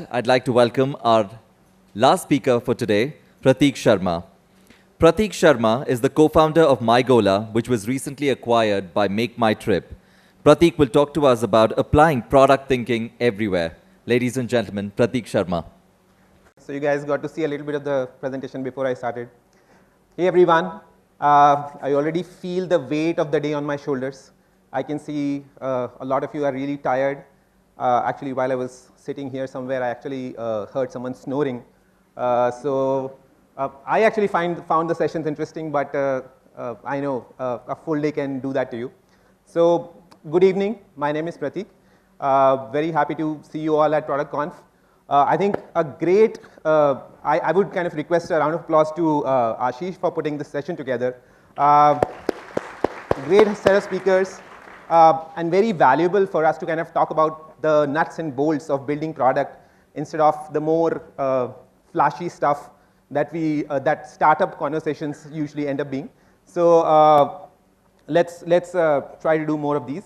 I'd like to welcome our last speaker for today, Prateek Sharma. Prateek Sharma is the co-founder of MyGola, which was recently acquired by Make My Trip. Prateek will talk to us about applying product thinking everywhere. Ladies and gentlemen, Prateek Sharma. So you guys got to see a little bit of the presentation before I started. Hey everyone, I already feel the weight of the day on my shoulders. I can see a lot of you are really tired. Actually, while I was sitting here somewhere, I actually heard someone snoring. I actually found the sessions interesting, but I know a full day can do that to you. So good evening. My name is Prateek. Very happy to see you all at ProductConf. I think a great, I would kind of request a round of applause to Ashish for putting this session together. Great set of speakers and very valuable for us to kind of talk about the nuts and bolts of building product instead of the more flashy stuff that that startup conversations usually end up being. So let's try to do more of these.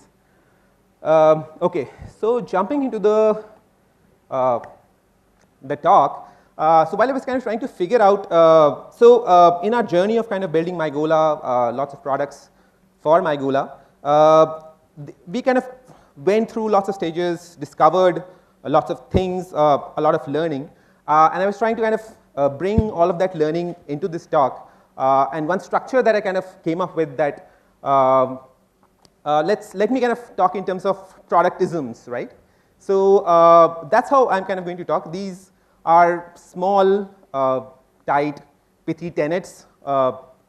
Okay, so jumping into the talk. So while I was kind of trying to figure out, in our journey of kind of building MyGola, lots of products for MyGola, we kind of went through lots of stages, discovered lots of things, a lot of learning, and I was trying to kind of bring all of that learning into this talk. And one structure that I kind of came up with that let me kind of talk in terms of productisms, right? So that's how I'm kind of going to talk. These are small, tight, pithy tenets,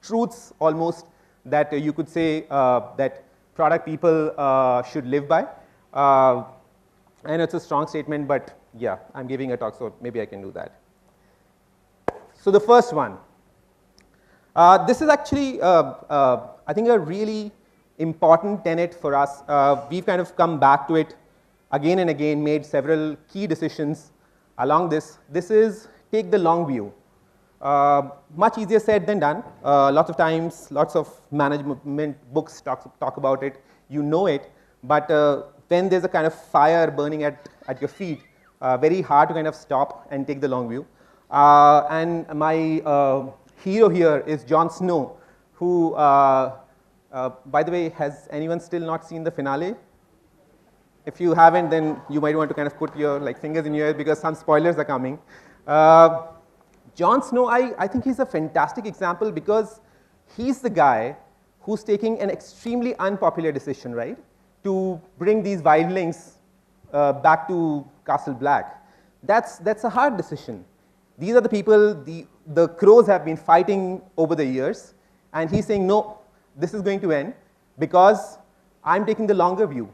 truths almost that you could say that product people should live by. I know it's a strong statement, but yeah, I'm giving a talk, so maybe I can do that. So the first one. This is actually, I think, a really important tenet for us. We've kind of come back to it again and again, made several key decisions along this. This is take the long view. Much easier said than done. Lots of times, lots of management books talk about it. You know it, but when there's a kind of fire burning at your feet, very hard to kind of stop and take the long view. And my hero here is Jon Snow, who, by the way, has anyone still not seen the finale? If you haven't, then you might want to kind of put your fingers in your ear because some spoilers are coming. Jon Snow, I think he's a fantastic example because he's the guy who's taking an extremely unpopular decision, right? To bring these wildlings back to Castle Black. That's a hard decision. These are the people the crows have been fighting over the years, and he's saying, no, this is going to end because I'm taking the longer view.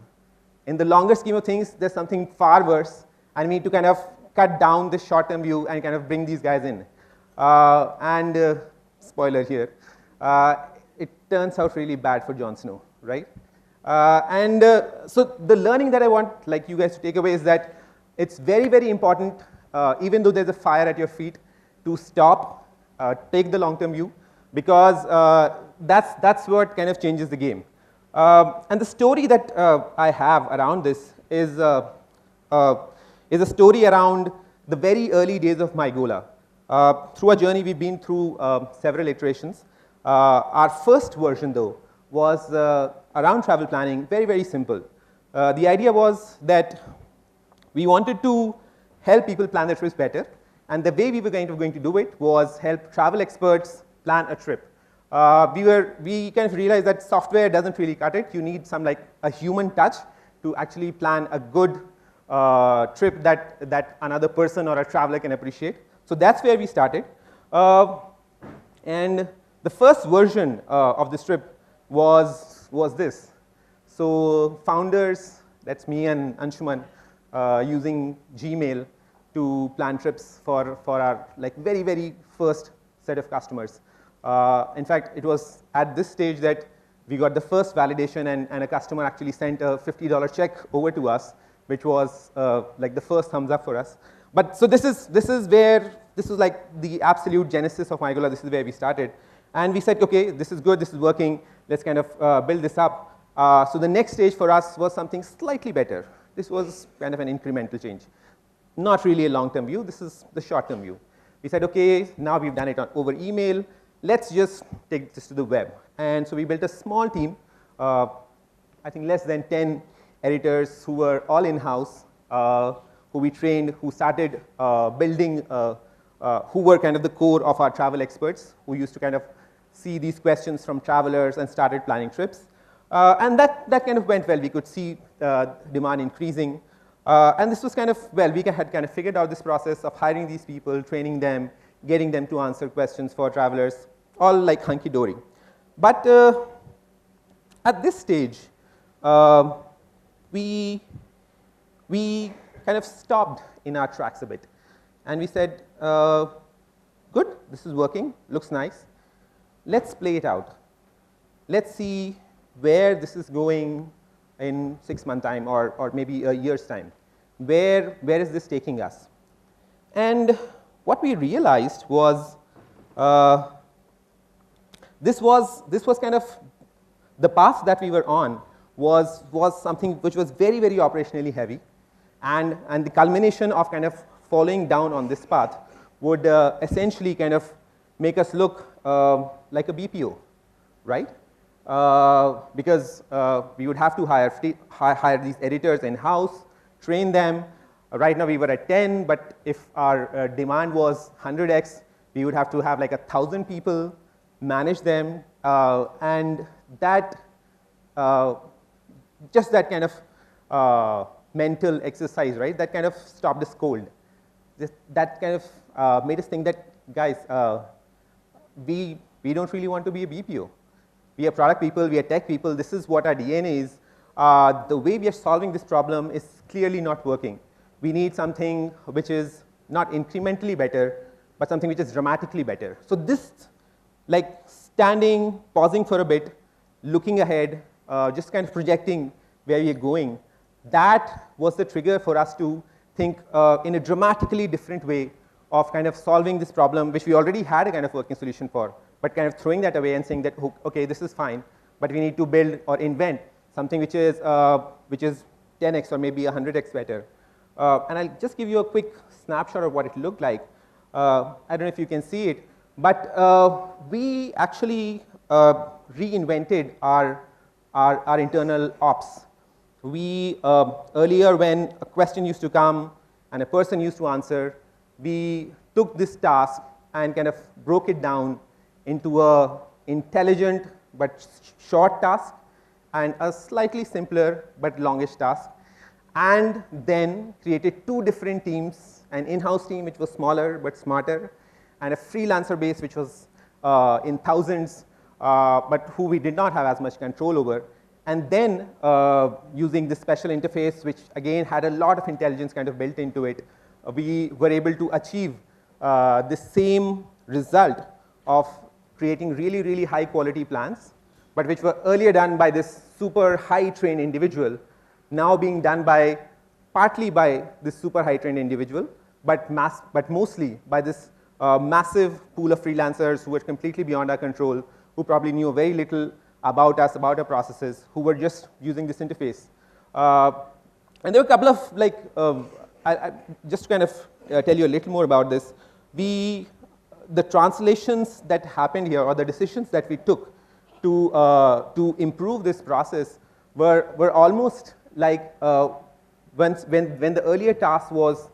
In the longer scheme of things, there's something far worse, and we need to kind of cut down this short-term view and kind of bring these guys in. Spoiler here, it turns out really bad for Jon Snow, right? So the learning that I want you guys to take away is that it's very, very important, even though there's a fire at your feet, to stop, take the long-term view, because that's what kind of changes the game. And the story that I have around this is a story around the very early days of MyGola. Through a journey, we've been through several iterations. Our first version, though, was around travel planning, very, very simple. The idea was that we wanted to help people plan their trips better, and the way we were going to do it was help travel experts plan a trip. We kind of realized that software doesn't really cut it. You need some a human touch to actually plan a good trip that another person or a traveler can appreciate. So that's where we started. And the first version of this trip was this. So founders, that's me and Anshuman, using Gmail to plan trips for our very, very first set of customers. In fact, it was at this stage that we got the first validation, and a customer actually sent a $50 check over to us, which was the first thumbs up for us. But so this was the absolute genesis of MyGola. This is where we started, and we said, okay, this is good, this is working. Let's kind of build this up. So the next stage for us was something slightly better. This was kind of an incremental change. not really a long-term view. This is the short-term view. We said, okay, now we've done it over email. Let's just take this to the web. And so we built a small team, I think less than 10 editors who were all in-house, who we trained, who started building, who were kind of the core of our travel experts, who used to kind of see these questions from travelers and started planning trips. And that kind of went well. We could see demand increasing. And this was kind of, well, we had kind of figured out this process of hiring these people, training them, getting them to answer questions for travelers, all like hunky-dory. But at this stage, we kind of stopped in our tracks a bit. And we said, good, this is working, looks nice. Let's play it out. Let's see where this is going in 6 months' time or maybe a year's time. Where is this taking us? And what we realized was this was kind of the path that we were on was something which was very, very operationally heavy. And the culmination of kind of following down on this path would essentially kind of make us look like a BPO, right? Because we would have to hire these editors in-house, train them. Right now we were at 10, but if our demand was 100x, we would have to have like 1,000 people, manage them, and that, just that kind of mental exercise, right, that kind of stopped us cold. That kind of made us think that, guys, we don't really want to be a BPO. We are product people, we are tech people, this is what our DNA is. The way we are solving this problem is clearly not working. We need something which is not incrementally better, but something which is dramatically better. So this, like standing, pausing for a bit, looking ahead, just kind of projecting where we are going, that was the trigger for us to think in a dramatically different way of kind of solving this problem, which we already had a kind of working solution for, but kind of throwing that away and saying that, okay, this is fine, but we need to build or invent something which is 10x or maybe 100x better. And I'll just give you a quick snapshot of what it looked like. I don't know if you can see it, but we actually reinvented our internal ops. We, earlier when a question used to come and a person used to answer, we took this task and kind of broke it down into a intelligent but short task and a slightly simpler but longish task, and then created two different teams, an in-house team which was smaller but smarter, and a freelancer base which was in thousands, but who we did not have as much control over. And then using this special interface, which again had a lot of intelligence kind of built into it, we were able to achieve the same result of creating really, really high quality plans, but which were earlier done by this super high trained individual, now being done by partly by this super high trained individual, but mostly by this massive pool of freelancers who were completely beyond our control, who probably knew very little about us, about our processes, who were just using this interface. And there were a couple of, like, just to kind of tell you a little more about this, the translations that happened here, or the decisions that we took to improve this process were almost like when the earlier task was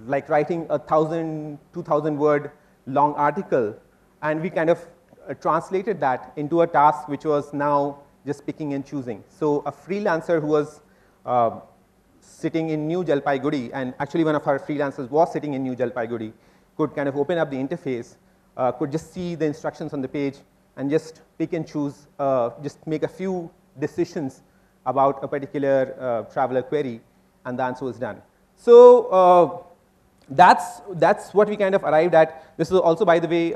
like writing 1,000, 2,000 word long article, and we kind of translated that into a task which was now just picking and choosing. So a freelancer who was sitting in New Jalpaiguri, and actually one of our freelancers was sitting in New Jalpaiguri, could kind of open up the interface, could just see the instructions on the page and just pick and choose, just make a few decisions about a particular traveler query, and the answer was done. So that's what we kind of arrived at. This is also, by the way,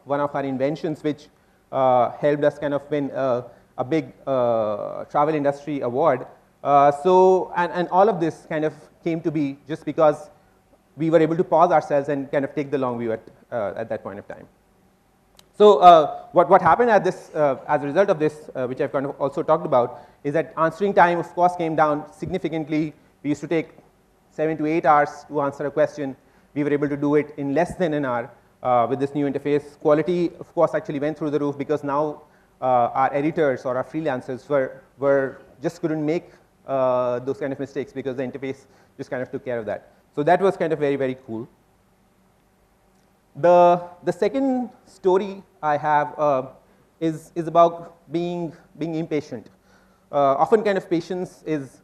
one of our inventions which helped us kind of win a big travel industry award. And all of this kind of came to be just because we were able to pause ourselves and kind of take the long view at that point of time. So what happened at this, as a result of this, which I've kind of also talked about, is that answering time, of course, came down significantly. We used to take 7 to 8 hours to answer a question. We were able to do it in less than an hour with this new interface. Quality, of course, actually went through the roof because now our editors or our freelancers just couldn't make those kind of mistakes because the interface just kind of took care of that. So that was kind of very, very cool. The second story I have is about being impatient. Often kind of patience is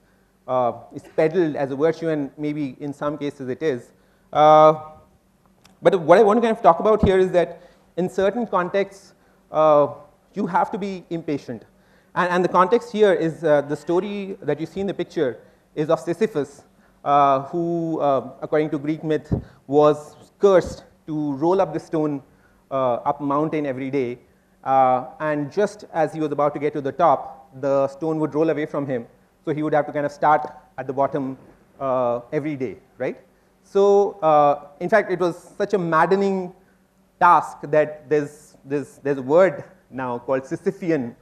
peddled as a virtue, and maybe in some cases it is. But what I want to kind of talk about here is that in certain contexts, you have to be impatient. And the context here is the story that you see in the picture is of Sisyphus, who, according to Greek myth, was cursed to roll up the stone up a mountain every day. And just as he was about to get to the top, the stone would roll away from him. So he would have to kind of start at the bottom every day, right? So in fact, it was such a maddening task that there's a word now called Sisyphean,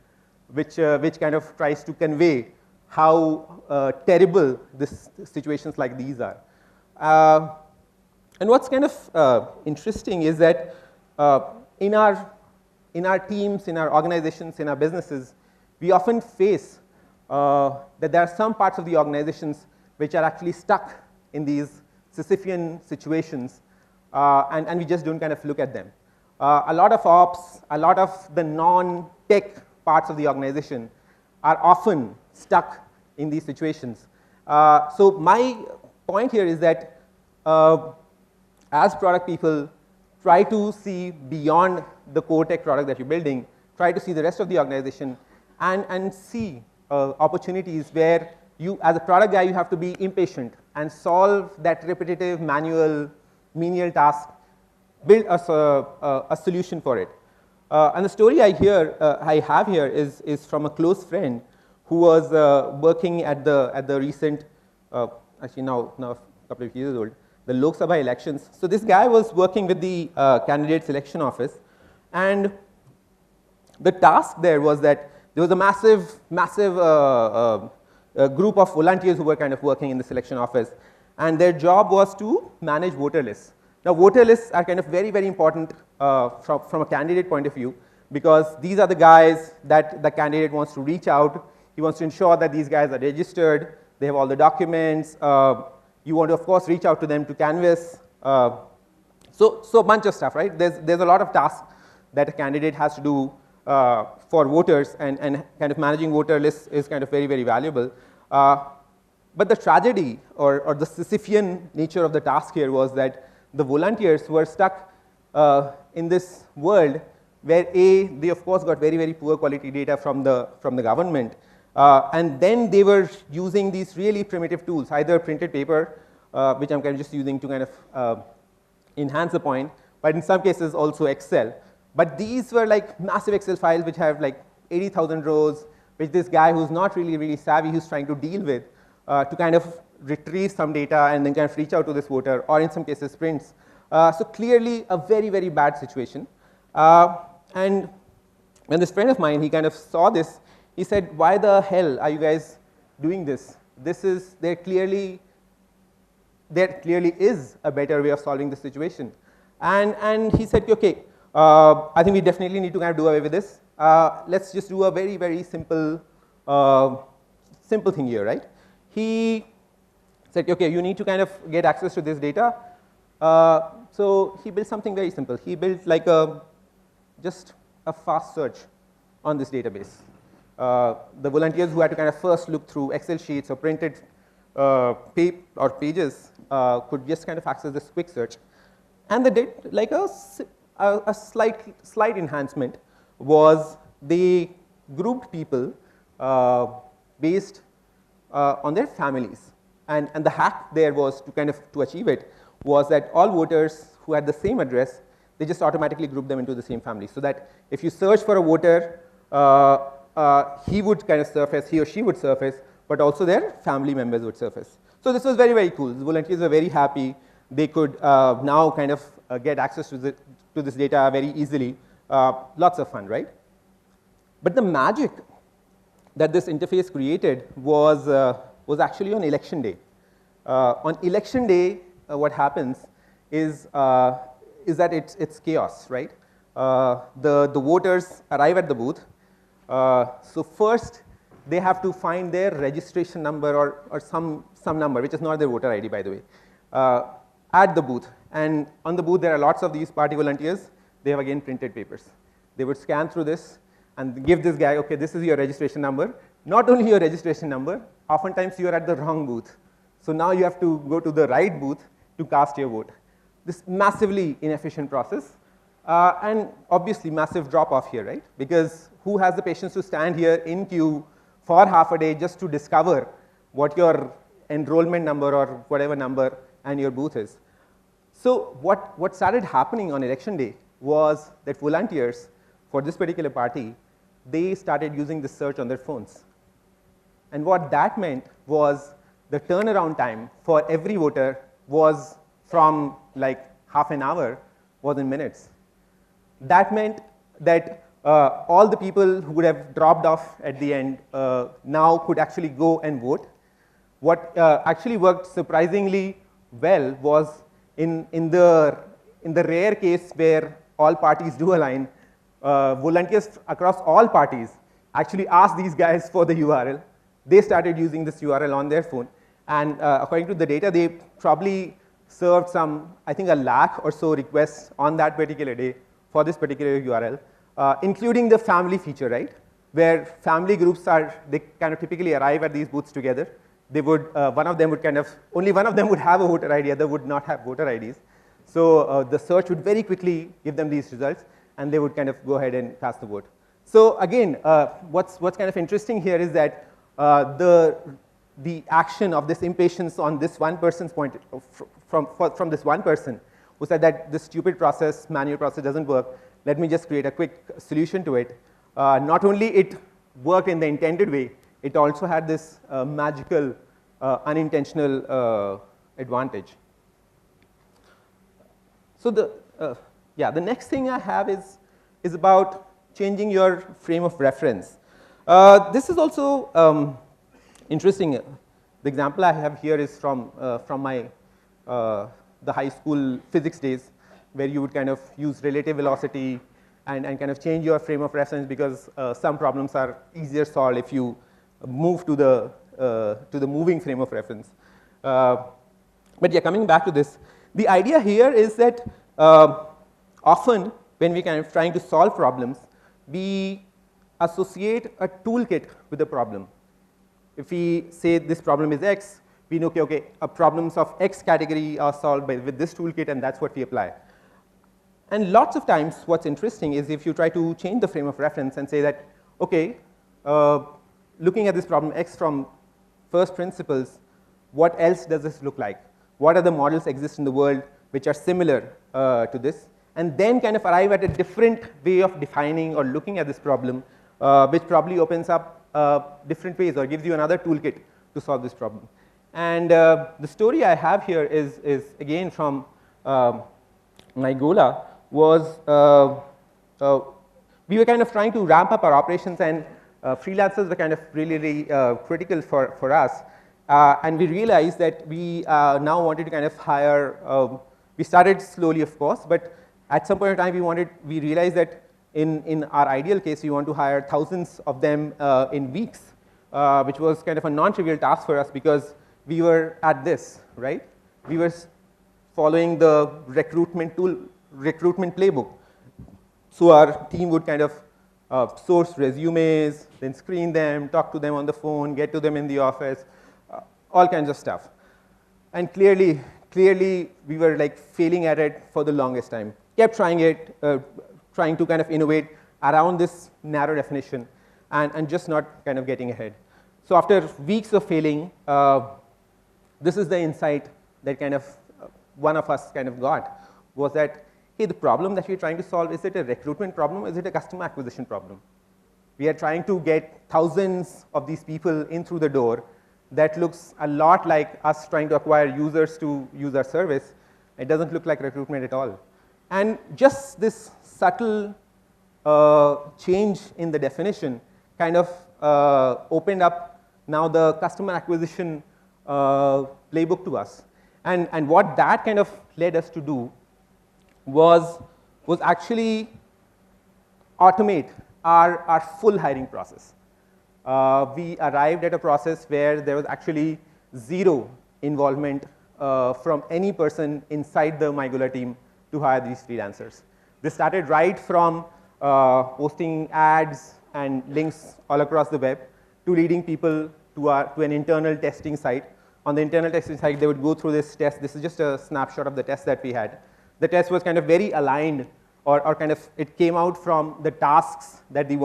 which kind of tries to convey how terrible situations like these are. And what's kind of interesting is that in our teams, in our organizations, in our businesses, we often face that there are some parts of the organizations which are actually stuck in these Sisyphean situations, and we just don't kind of look at them. A lot of ops, a lot of the non-tech parts of the organization are often stuck in these situations. So my point here is that as product people, try to see beyond the core tech product that you're building, try to see the rest of the organization, and see opportunities where you, as a product guy, you have to be impatient and solve that repetitive, manual, menial task, build a solution for it. And the story I have here is from a close friend who was working at the recent, actually now a couple of years old, the Lok Sabha elections. So this guy was working with the candidate selection office, and the task there was that there was a massive group of volunteers who were kind of working in the selection office, and their job was to manage voter lists. Now, voter lists are kind of very, very important from a candidate point of view, because these are the guys that the candidate wants to reach out. He wants to ensure that these guys are registered, they have all the documents. You want to, of course, reach out to them to canvass. So a bunch of stuff, right? There's a lot of tasks that a candidate has to do for voters, and kind of managing voter lists is kind of very, very valuable. But the tragedy or the Sisyphean nature of the task here was that the volunteers were stuck in this world where they of course got very, very poor quality data from the government, and then they were using these really primitive tools, either printed paper, which I'm kind of just using to kind of enhance the point, but in some cases also Excel. But these were like massive Excel files which have like 80,000 rows, which this guy who's not really, really savvy, who's trying to deal with, to kind of retrieve some data and then kind of reach out to this voter, or in some cases sprints. So clearly a very, very bad situation. And when this friend of mine, he kind of saw this, he said, why the hell are you guys doing this? There clearly is a better way of solving this situation. And he said, okay, I think we definitely need to kind of do away with this. Let's just do a very, very simple thing here, right? He said, okay, you need to kind of get access to this data. So he built something very simple. He built like just a fast search on this database. The volunteers who had to kind of first look through Excel sheets or printed pages could just kind of access this quick search. And they did like a slight enhancement was they grouped people based on their families. And the hack there was to achieve it was that all voters who had the same address, they just automatically group them into the same family. So that if you search for a voter, he would kind of surface, he or she would surface, but also their family members would surface. So this was very, very cool. The volunteers were very happy. They could now kind of get access to this data very easily. Lots of fun, right? But the magic that this interface created was actually on election day. On election day, what happens is that it's chaos, right? The voters arrive at the booth. So first, they have to find their registration number or some number, which is not their voter ID, by the way, at the booth. And on the booth, there are lots of these party volunteers. They have, again, printed papers. They would scan through this and give this guy, okay, this is your registration number. Not only your registration number, oftentimes you are at the wrong booth. So now you have to go to the right booth to cast your vote. This massively inefficient process. And obviously, massive drop-off here, right? Because who has the patience to stand here in queue for half a day just to discover what your enrollment number or whatever number and your booth is? So what started happening on election day was that volunteers for this particular party, they started using this search on their phones. And what that meant was the turnaround time for every voter was from like half an hour was in minutes. That meant that all the people who would have dropped off at the end now could actually go and vote. What actually worked surprisingly well was in the rare case where all parties do align, volunteers across all parties actually asked these guys for the URL. They started using this URL on their phone. And according to the data, they probably served some, I think, 1 lakh or so requests on that particular day for this particular URL, including the family feature, right? Where family groups they kind of typically arrive at these booths together. They would, one of them would only one of them would have a voter ID, other would not have voter IDs. So the search would very quickly give them these results, and they would kind of go ahead and cast the vote. So again, what's kind of interesting here is that the action of this impatience on this one person's point, from this one person who said that this stupid process, manual process doesn't work, let me just create a quick solution to it. Not only it worked in the intended way, it also had this magical, unintentional advantage. So the next thing I have is about changing your frame of reference. This is also interesting. The example I have here is from my the high school physics days, where you would kind of use relative velocity and kind of change your frame of reference because some problems are easier solved if you move to the moving frame of reference. But yeah, coming back to this, the idea here is that often when we kind of trying to solve problems, we associate a toolkit with the problem. If we say this problem is X, we know, okay, problems of X category are solved with this toolkit, and that's what we apply. And lots of times, what's interesting is if you try to change the frame of reference and say that, okay, looking at this problem X from first principles, what else does this look like? What other models exist in the world which are similar to this? And then kind of arrive at a different way of defining or looking at this problem, which probably opens up different ways or gives you another toolkit to solve this problem. And the story I have here is again from MyGola, was we were kind of trying to ramp up our operations, and freelancers were kind of really critical for us. And we realized that we now wanted to kind of hire, we started slowly, of course, but at some point in time we realized that in our ideal case, we want to hire thousands of them in weeks, which was kind of a non-trivial task for us because we were at this, right? We were following the recruitment playbook. So our team would kind of source resumes, then screen them, talk to them on the phone, get to them in the office, all kinds of stuff. And clearly we were like failing at it for the longest time. Kept trying it, trying to kind of innovate around this narrow definition and just not kind of getting ahead. So after weeks of failing, this is the insight that kind of one of us kind of got, was that, hey, the problem that we're trying to solve, is it a recruitment problem or is it a customer acquisition problem? We are trying to get thousands of these people in through the door. That looks a lot like us trying to acquire users to use our service. It doesn't look like recruitment at all. And just this subtle change in the definition kind of opened up now the customer acquisition playbook to us. And what that kind of led us to do was actually automate our full hiring process. We arrived at a process where there was actually zero involvement from any person inside the MyGola team to hire these freelancers. This started right from posting ads and links all across the web to leading people to an internal testing site. On the internal testing site, they would go through this test. This is just a snapshot of the test that we had. The test was kind of very aligned, or kind of, it came out from the tasks that we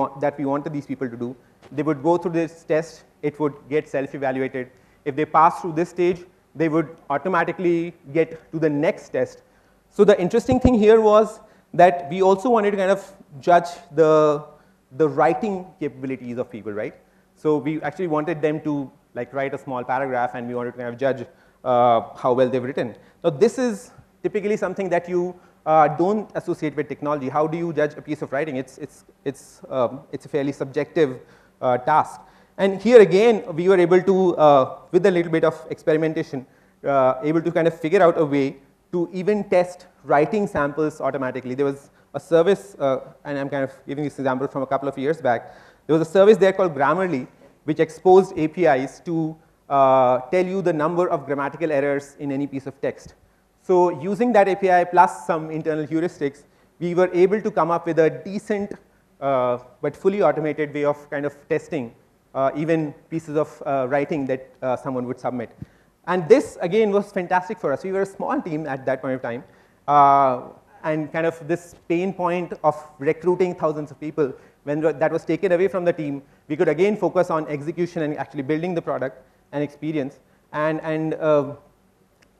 wanted these people to do. They would go through this test. It would get self-evaluated. If they pass through this stage, they would automatically get to the next test. So the interesting thing here was that we also wanted to kind of judge the writing capabilities of people, right? So we actually wanted them to like write a small paragraph, and we wanted to kind of judge how well they've written. So this is typically something that you don't associate with technology. How do you judge a piece of writing? It's a fairly subjective task. And here again, we were able to, with a little bit of experimentation, able to kind of figure out a way to even test writing samples automatically. There was a service, and I'm kind of giving this example from a couple of years back. There was a service there called Grammarly, which exposed APIs to tell you the number of grammatical errors in any piece of text. So using that API plus some internal heuristics, we were able to come up with a decent but fully automated way of kind of testing even pieces of writing that someone would submit. And this, again, was fantastic for us. We were a small team at that point of time. And kind of this pain point of recruiting thousands of people, when that was taken away from the team, we could again focus on execution and actually building the product and experience. And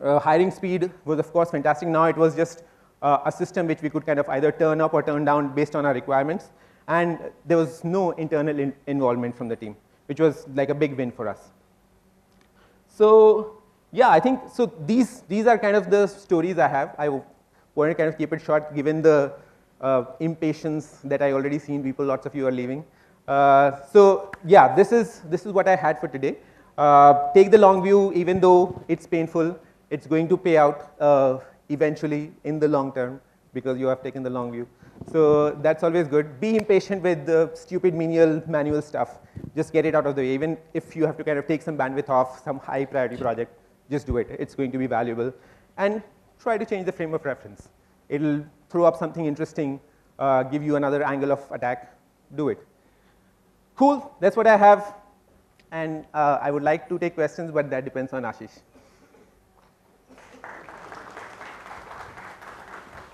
hiring speed was, of course, fantastic. Now it was just a system which we could kind of either turn up or turn down based on our requirements. And there was no internal involvement from the team, which was like a big win for us. So yeah, I think so. These are kind of the stories I have. I want to kind of keep it short, given the impatience that I already seen people. Lots of you are leaving. So yeah, this is what I had for today. Take the long view, even though it's painful. It's going to pay out eventually in the long term because you have taken the long view. So that's always good. Be impatient with the stupid menial manual stuff. Just get it out of the way. Even if you have to kind of take some bandwidth off some high priority project, just do it. It's going to be valuable. And try to change the frame of reference. It'll throw up something interesting, give you another angle of attack. Do it. Cool. That's what I have. And I would like to take questions, but that depends on Ashish.